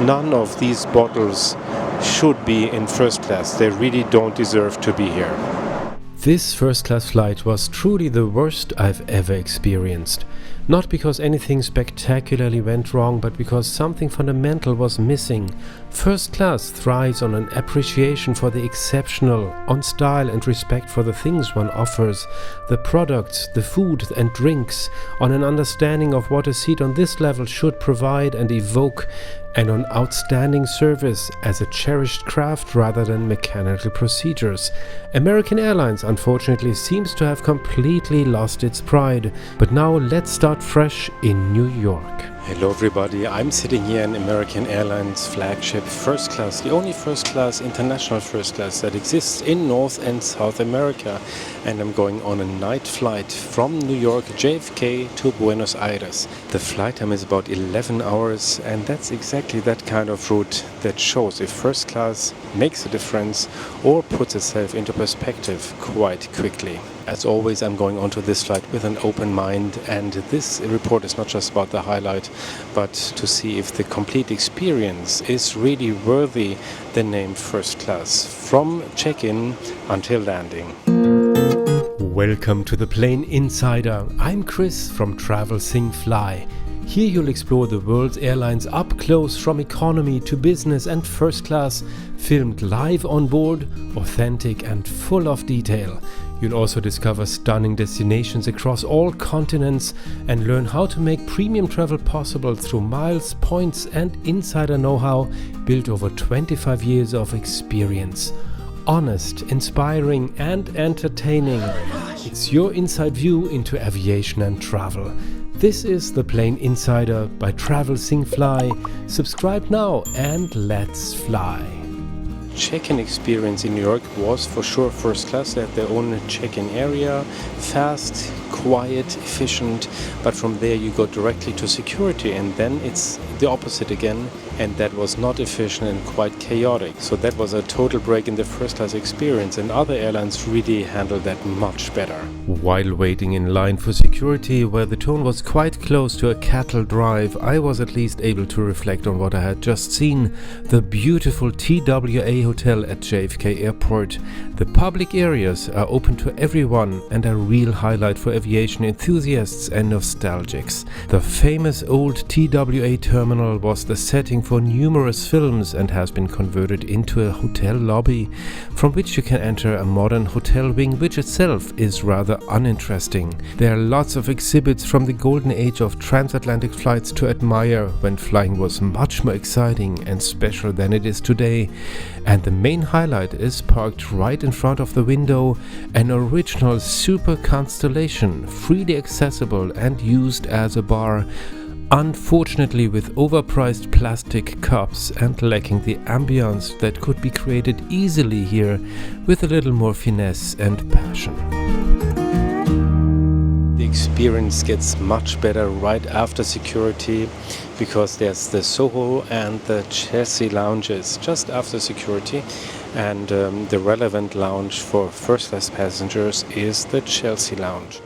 none of these bottles should be in first class. They really don't deserve to be here. This first-class flight was truly the worst I've ever experienced. Not because anything spectacularly went wrong, but because something fundamental was missing. First class thrives on an appreciation for the exceptional, on style and respect for the things one offers, the products, the food and drinks, on an understanding of what a seat on this level should provide and evoke, and on outstanding service as a cherished craft rather than mechanical procedures. American Airlines, unfortunately, seems to have completely lost its pride. But now let's start fresh in New York. Hello everybody, I'm sitting here in American Airlines Flagship First Class, the only first class, international first class that exists in North and South America. And I'm going on a night flight from New York JFK to Buenos Aires. The flight time is about 11 hours, and that's exactly that kind of route that shows if first class makes a difference or puts itself into perspective quite quickly. As always, I'm going onto this flight with an open mind, and this report is not just about the highlight, but to see if the complete experience is really worthy the name first class, from check-in until landing. Welcome to the Plane Insider. I'm Chris from Travel Sing Fly. Here you'll explore the world's airlines up close, from economy to business and first class, filmed live on board, authentic and full of detail. You'll also discover stunning destinations across all continents and learn how to make premium travel possible through miles, points and insider know-how built over 25 years of experience. Honest, inspiring and entertaining. It's your inside view into aviation and travel. This is the Plane Insider by Travel Sing Fly. Subscribe now and let's fly. Check-in experience in New York was for sure first class. They had their own check-in area, fast, quiet, efficient, but from there you go directly to security, and then it's the opposite again, and that was not efficient and quite chaotic. So that was a total break in the first class experience, and other airlines really handled that much better. While waiting in line for security, where the tone was quite close to a cattle drive, I was at least able to reflect on what I had just seen, the beautiful TWA Hotel at JFK Airport. The public areas are open to everyone and a real highlight for aviation enthusiasts and nostalgics. The famous old TWA terminal was the setting for numerous films and has been converted into a hotel lobby, from which you can enter a modern hotel wing, which itself is rather uninteresting. There are lots of exhibits from the golden age of transatlantic flights to admire, when flying was much more exciting and special than it is today. And the main highlight is parked right in front of the window, an original Super Constellation, freely accessible and used as a bar. Unfortunately, with overpriced plastic cups and lacking the ambience that could be created easily here with a little more finesse and passion. The experience gets much better right after security, because there's the Soho and the Chelsea lounges just after security, and the relevant lounge for first class passengers is the Chelsea lounge.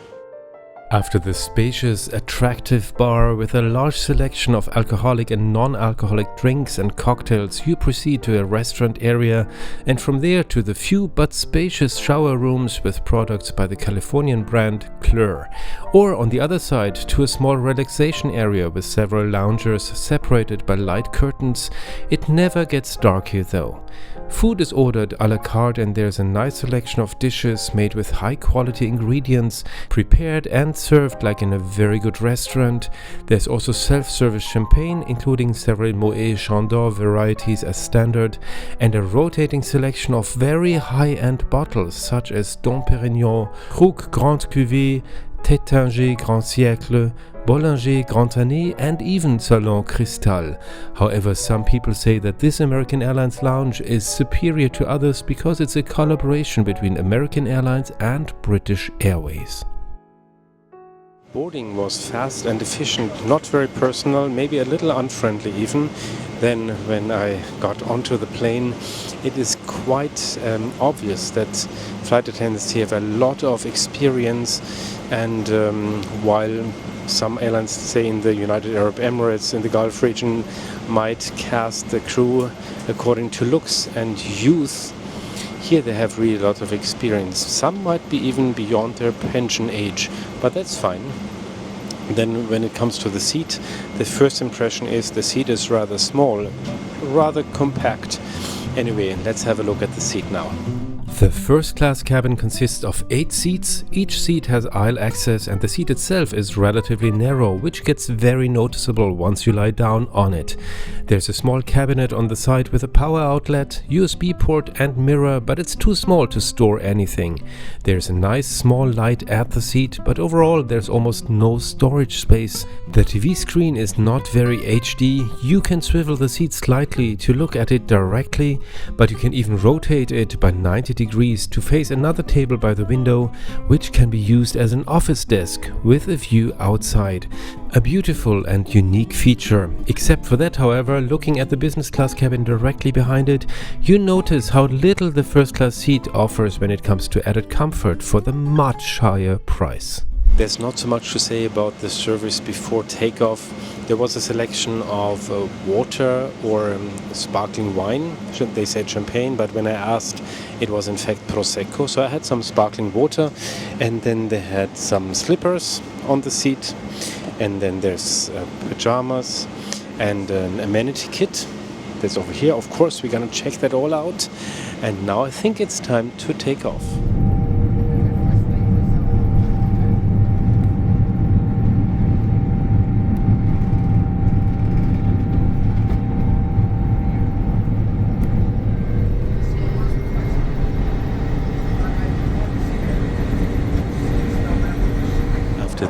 After the spacious, attractive bar with a large selection of alcoholic and non-alcoholic drinks and cocktails, you proceed to a restaurant area, and from there to the few but spacious shower rooms with products by the Californian brand Klur. Or on the other side to a small relaxation area with several loungers separated by light curtains. It never gets dark here though. Food is ordered a la carte, and there's a nice selection of dishes made with high quality ingredients, prepared and served like in a very good restaurant. There's also self-service champagne, including several Moët Chandon varieties as standard, and a rotating selection of very high-end bottles such as Dom Pérignon, Krug Grande Cuvée, Tétinger Grand Siècle, Bollinger Grand Année, and even Salon Cristal. However, some people say that this American Airlines lounge is superior to others because it's a collaboration between American Airlines and British Airways. Boarding was fast and efficient, not very personal, maybe a little unfriendly even. Then when I got onto the plane, it is quite obvious that flight attendants here have a lot of experience, and while some airlines, say in the United Arab Emirates, in the Gulf region, might cast the crew according to looks and youth. Here they have really a lot of experience. Some might be even beyond their pension age, but that's fine. Then when it comes to the seat, the first impression is the seat is rather small, rather compact. Anyway, let's have a look at the seat now. The first class cabin consists of 8 seats. Each seat has aisle access and the seat itself is relatively narrow, which gets very noticeable once you lie down on it. There's a small cabinet on the side with a power outlet, USB port and mirror, but it's too small to store anything. There's a nice small light at the seat, but overall there's almost no storage space. The TV screen is not very HD. You can swivel the seat slightly to look at it directly, but you can even rotate it by 90 degrees to face another table by the window, which can be used as an office desk with a view outside. A beautiful and unique feature. Except for that, however, looking at the business class cabin directly behind it, you notice how little the first class seat offers when it comes to added comfort for the much higher price. There's not so much to say about the service before takeoff. There was a selection of water or sparkling wine. They said champagne, but when I asked, it was in fact Prosecco. So I had some sparkling water, and then they had some slippers on the seat, and then there's pajamas and an amenity kit. That's over here. Of course, we're gonna check that all out. And now I think it's time to take off.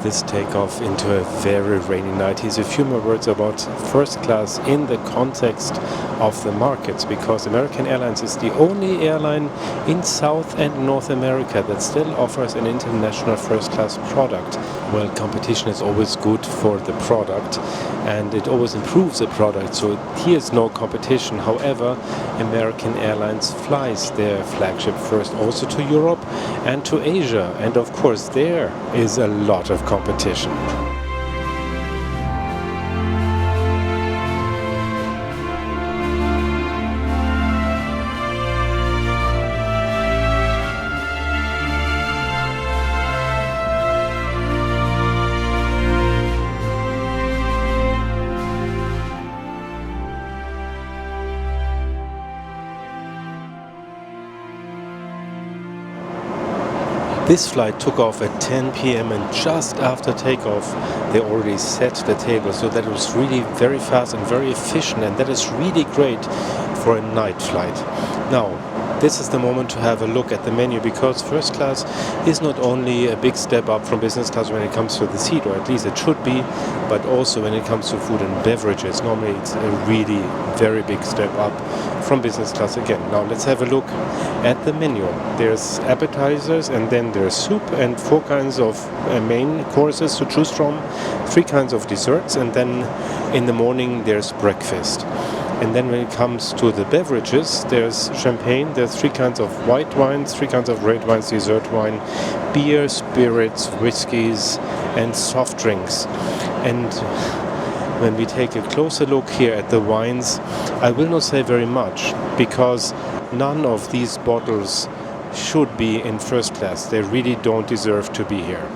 This takeoff into a very rainy night. Here's a few more words about first class in the context of the markets, because American Airlines is the only airline in South and North America that still offers an international first class product. Well, competition is always good for the product and it always improves the product, so here's no competition. However, American Airlines flies their flagship first also to Europe and to Asia, and of course there is a lot of competition. This flight took off at 10 p.m. and just after takeoff they already set the table, so that was really very fast and very efficient, and that is really great for a night flight. Now, this is the moment to have a look at the menu, because first class is not only a big step up from business class when it comes to the seat, or at least it should be, but also when it comes to food and beverages. Normally it's a really very big step up from business class again. Now let's have a look at the menu. There's appetizers, and then there's soup and 4 kinds of main courses to choose from, 3 kinds of desserts, and then in the morning there's breakfast. And then when it comes to the beverages, there's champagne, there's 3 kinds of white wines, 3 kinds of red wines, dessert wine, beer, spirits, whiskeys, and soft drinks. And when we take a closer look here at the wines, I will not say very much, because none of these bottles should be in first class. They really don't deserve to be here.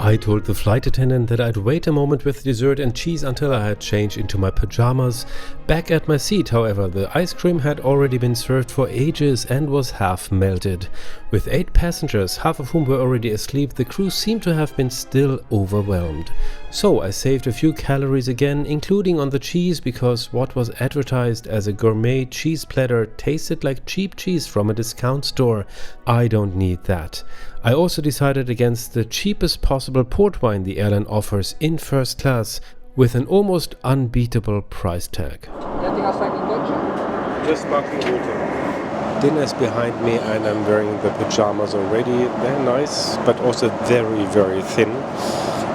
I told the flight attendant that I'd wait a moment with dessert and cheese until I had changed into my pajamas. Back at my seat, however, the ice cream had already been served for ages and was half melted. With 8 passengers, half of whom were already asleep, the crew seemed to have been still overwhelmed. So I saved a few calories again, including on the cheese, because what was advertised as a gourmet cheese platter tasted like cheap cheese from a discount store. I don't need that. I also decided against the cheapest possible port wine the airline offers in first class, with an almost unbeatable price tag. Just sparkling water. Dinner's behind me and I'm wearing the pajamas already. They're nice, but also very, very thin.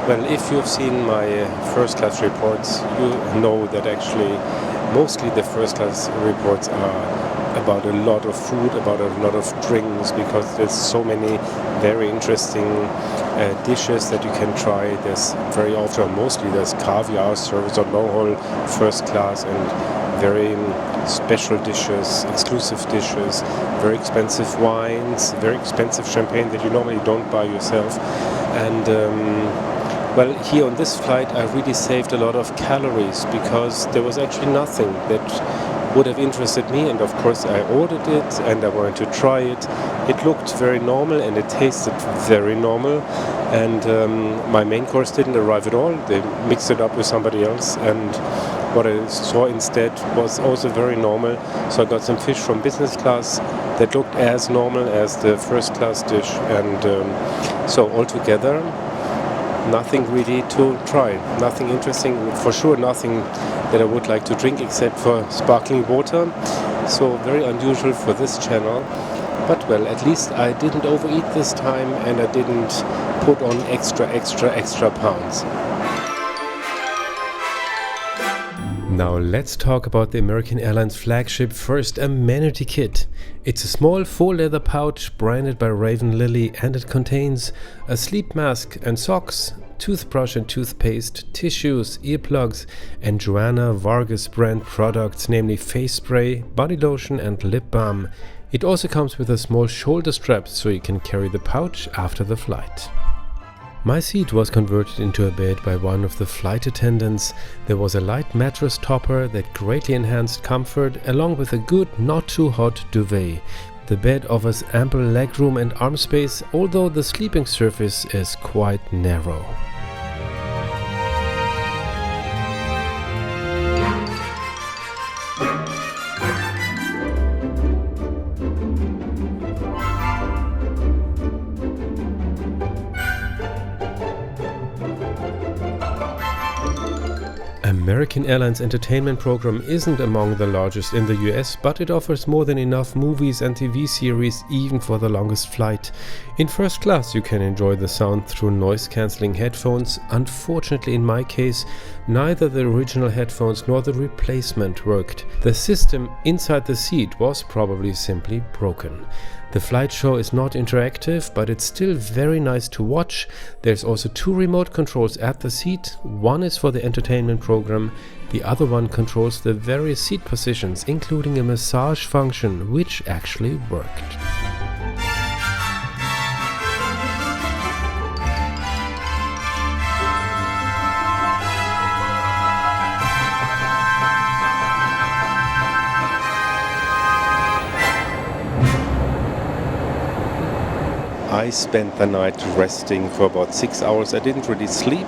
Well, if you've seen my first class reports, you know that actually mostly the first class reports are about a lot of food, about a lot of drinks, because there's so many very interesting dishes that you can try. There's very often, mostly there's caviar service on long haul first class, and very special dishes, exclusive dishes, very expensive wines, very expensive champagne that you normally don't buy yourself. And well, here on this flight I really saved a lot of calories because there was actually nothing that would have interested me, and of course I ordered it and I wanted to try it. It looked very normal and it tasted very normal, and my main course didn't arrive at all. They mixed it up with somebody else, and what I saw instead was also very normal. So I got some fish from business class that looked as normal as the first class dish, and so altogether nothing really to try, nothing interesting, for sure nothing that I would like to drink except for sparkling water. So very unusual for this channel, but well, at least I didn't overeat this time and I didn't put on extra pounds. Now let's talk about the American Airlines Flagship First Amenity Kit. It's a small faux leather pouch branded by Raven Lily, and it contains a sleep mask and socks, toothbrush and toothpaste, tissues, earplugs, and Joanna Vargas brand products, namely face spray, body lotion and lip balm. It also comes with a small shoulder strap so you can carry the pouch after the flight. My seat was converted into a bed by one of the flight attendants. There was a light mattress topper that greatly enhanced comfort, along with a good, not too hot duvet. The bed offers ample legroom and arm space, although the sleeping surface is quite narrow. American Airlines entertainment program isn't among the largest in the US, but it offers more than enough movies and TV series even for the longest flight. In first class you can enjoy the sound through noise-cancelling headphones. Unfortunately, in my case, neither the original headphones nor the replacement worked. The system inside the seat was probably simply broken. The flight show is not interactive, but it's still very nice to watch. There's also 2 remote controls at the seat. One is for the entertainment program, the other one controls the various seat positions, including a massage function, which actually worked. I spent the night resting for about 6 hours. I didn't really sleep,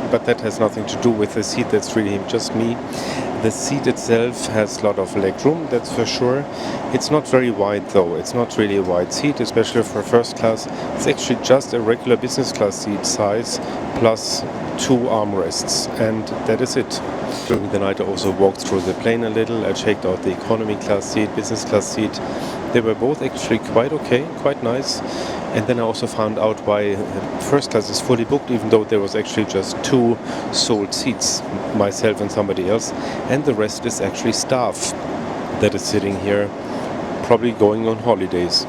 but that has nothing to do with the seat. That's really just me. The seat itself has a lot of legroom, that's for sure. It's not very wide though. It's not really a wide seat, especially for first class. It's actually just a regular business class seat size plus 2 armrests, and that is it. During the night I also walked through the plane a little. I checked out the economy class seat, business class seat. They were both actually quite okay, quite nice. And then I also found out why first class is fully booked, even though there was actually just 2 sold seats, myself and somebody else, and the rest is actually staff that is sitting here, probably going on holidays.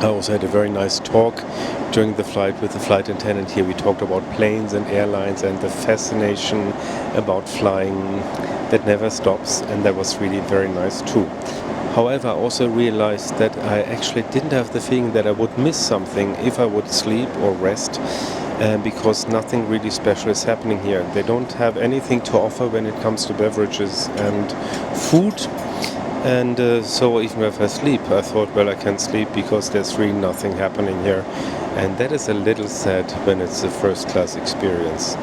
I also had a very nice talk during the flight with the flight attendant here. We talked about planes and airlines and the fascination about flying that never stops, and that was really very nice too. However, I also realized that I actually didn't have the feeling that I would miss something if I would sleep or rest. because nothing really special is happening here. They don't have anything to offer when it comes to beverages and food. And so even if I sleep, I thought, well, I can sleep because there's really nothing happening here. And that is a little sad when it's a first-class experience.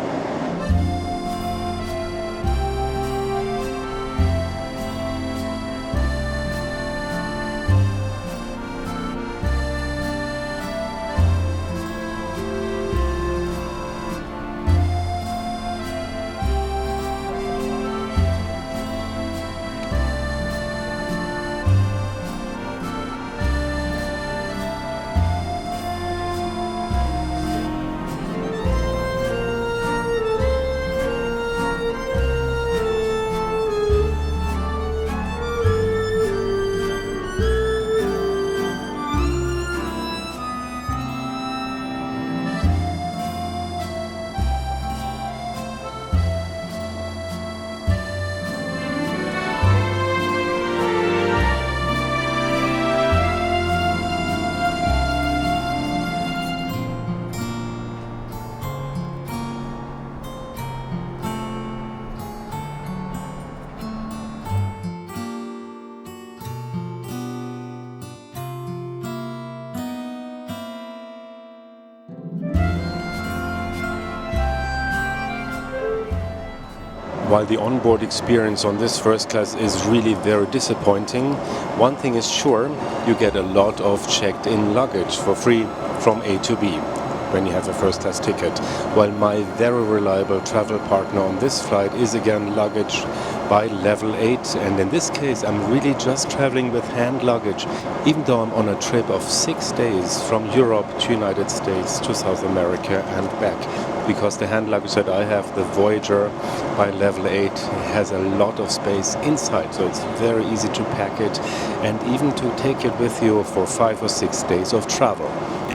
While the onboard experience on this first class is really very disappointing, one thing is sure, you get a lot of checked-in luggage for free from A to B when you have a first class ticket. While my very reliable travel partner on this flight is again luggage by level 8, and in this case I'm really just traveling with hand luggage, even though I'm on a trip of 6 days from Europe to United States to South America and back. Because the hand luggage that I have, the Voyager by level 8, has a lot of space inside, so it's very easy to pack it and even to take it with you for 5 or 6 days of travel.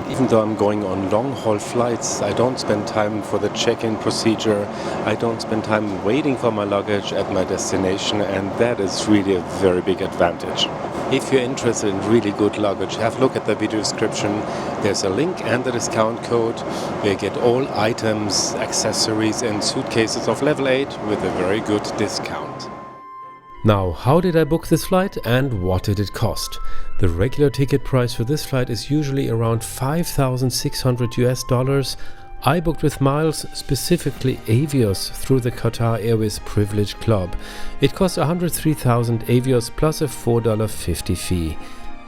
Even though I'm going on long-haul flights, I don't spend time for the check-in procedure, I don't spend time waiting for my luggage at my destination, and that is really a very big advantage. If you're interested in really good luggage, have a look at the video description. There's a link and the discount code where you get all items, accessories and suitcases of level 8 with a very good discount. Now, how did I book this flight and what did it cost? The regular ticket price for this flight is usually around $5,600 US. I booked with miles, specifically Avios, through the Qatar Airways Privilege Club. It cost 103,000 Avios plus a $4.50 fee.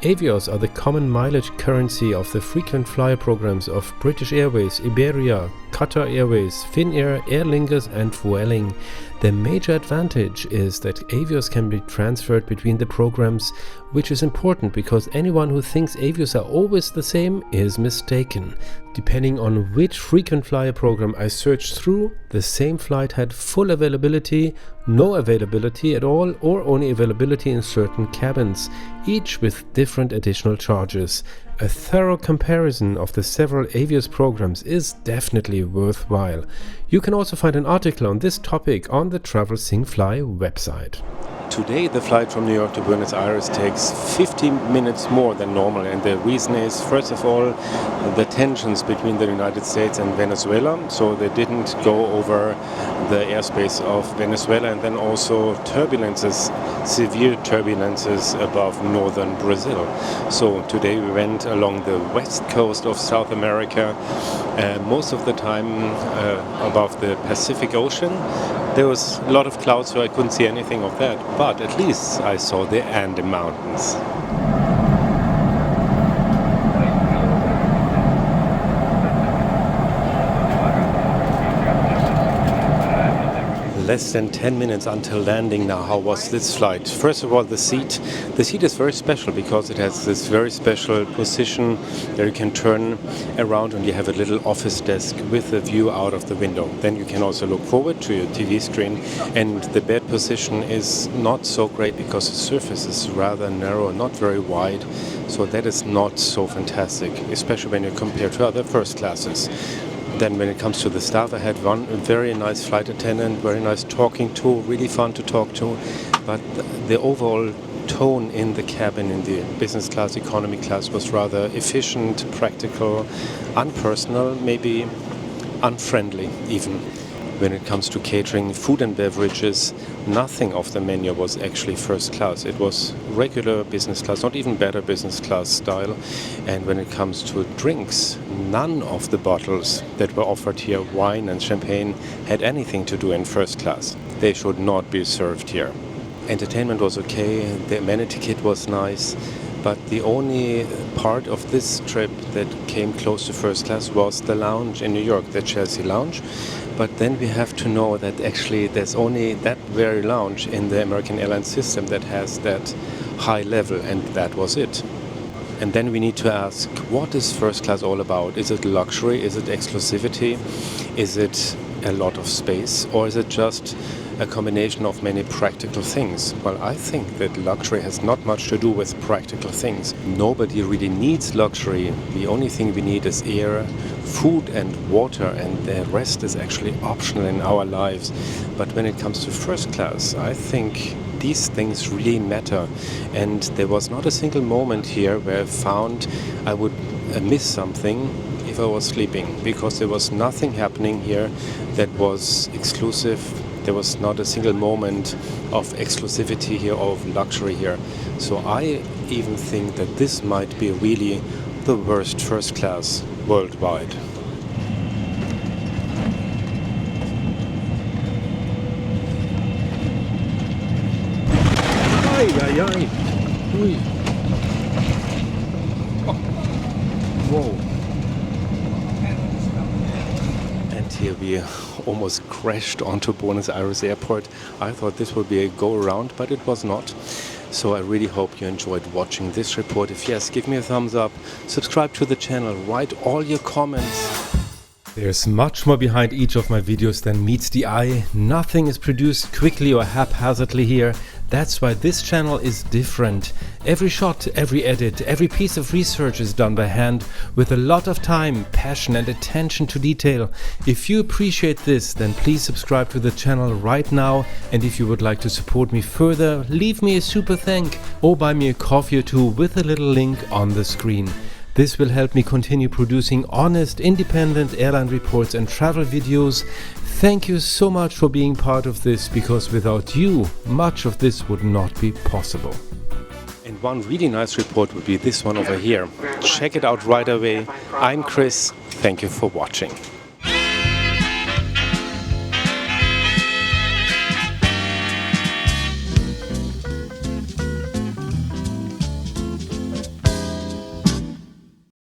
Avios are the common mileage currency of the frequent flyer programs of British Airways, Iberia, Qatar Airways, Finnair, Aer Lingus and Vueling. The major advantage is that Avios can be transferred between the programs, which is important because anyone who thinks Avios are always the same is mistaken. Depending on which frequent flyer program I searched through, the same flight had full availability, no availability at all, or only availability in certain cabins, each with different additional charges. A thorough comparison of the several Avios programs is definitely worthwhile. You can also find an article on this topic on the Travel Sing Fly website. Today the flight from New York to Buenos Aires takes 15 minutes more than normal, and the reason is, first of all, the tensions between the United States and Venezuela, so they didn't go over the airspace of Venezuela, and then also turbulences, severe turbulences above northern Brazil. So today we went along the west coast of South America, most of the time above the Pacific Ocean. There was a lot of clouds, so I couldn't see anything of that, but at least I saw the Andes Mountains. Less than 10 minutes until landing now. How was this flight? First of all, the seat. The seat is very special because it has this very special position where you can turn around and you have a little office desk with a view out of the window. Then you can also look forward to your TV screen, and the bed position is not so great because the surface is rather narrow, not very wide, so that is not so fantastic, especially when you compare to other first classes. Then when it comes to the staff, I had one very nice flight attendant, very nice talking to, really fun to talk to, but the overall tone in the cabin, in the business class, economy class, was rather efficient, practical, unpersonal, maybe unfriendly even. When it comes to catering, food and beverages, nothing of the menu was actually first class. It was regular business class, not even better business class style. And when it comes to drinks, none of the bottles that were offered here, wine and champagne, had anything to do in first class. They should not be served here. Entertainment was okay, the amenity kit was nice, but the only part of this trip that came close to first class was the lounge in New York, the Chelsea lounge. But then we have to know that actually there's only that very lounge in the American Airlines system that has that high level, and that was it. And then we need to ask, what is first class all about? Is it luxury? Is it exclusivity? Is it a lot of space? Or is it just a combination of many practical things? Well, I think that luxury has not much to do with practical things. Nobody really needs luxury. The only thing we need is air, food and water, and the rest is actually optional in our lives. But when it comes to first class, I think these things really matter. And there was not a single moment here where I found I would miss something if I was sleeping, because there was nothing happening here that was exclusive. There was not a single moment of exclusivity here, of luxury here. So I even think that this might be really the worst first class worldwide. Ay, ay, ay. Ui. Oh. Whoa. And here we almost crashed onto Buenos Aires airport. I thought this would be a go-around, but it was not. So I really hope you enjoyed watching this report. If yes, give me a thumbs up, subscribe to the channel, write all your comments. There's much more behind each of my videos than meets the eye. Nothing is produced quickly or haphazardly here. That's why this channel is different. Every shot, every edit, every piece of research is done by hand with a lot of time, passion and attention to detail. If you appreciate this, then please subscribe to the channel right now, and if you would like to support me further, leave me a super thank or buy me a coffee or two with a little link on the screen. This will help me continue producing honest, independent airline reports and travel videos. Thank you so much for being part of this, because without you, much of this would not be possible. And one really nice report would be this one over here. Check it out right away. I'm Chris. Thank you for watching.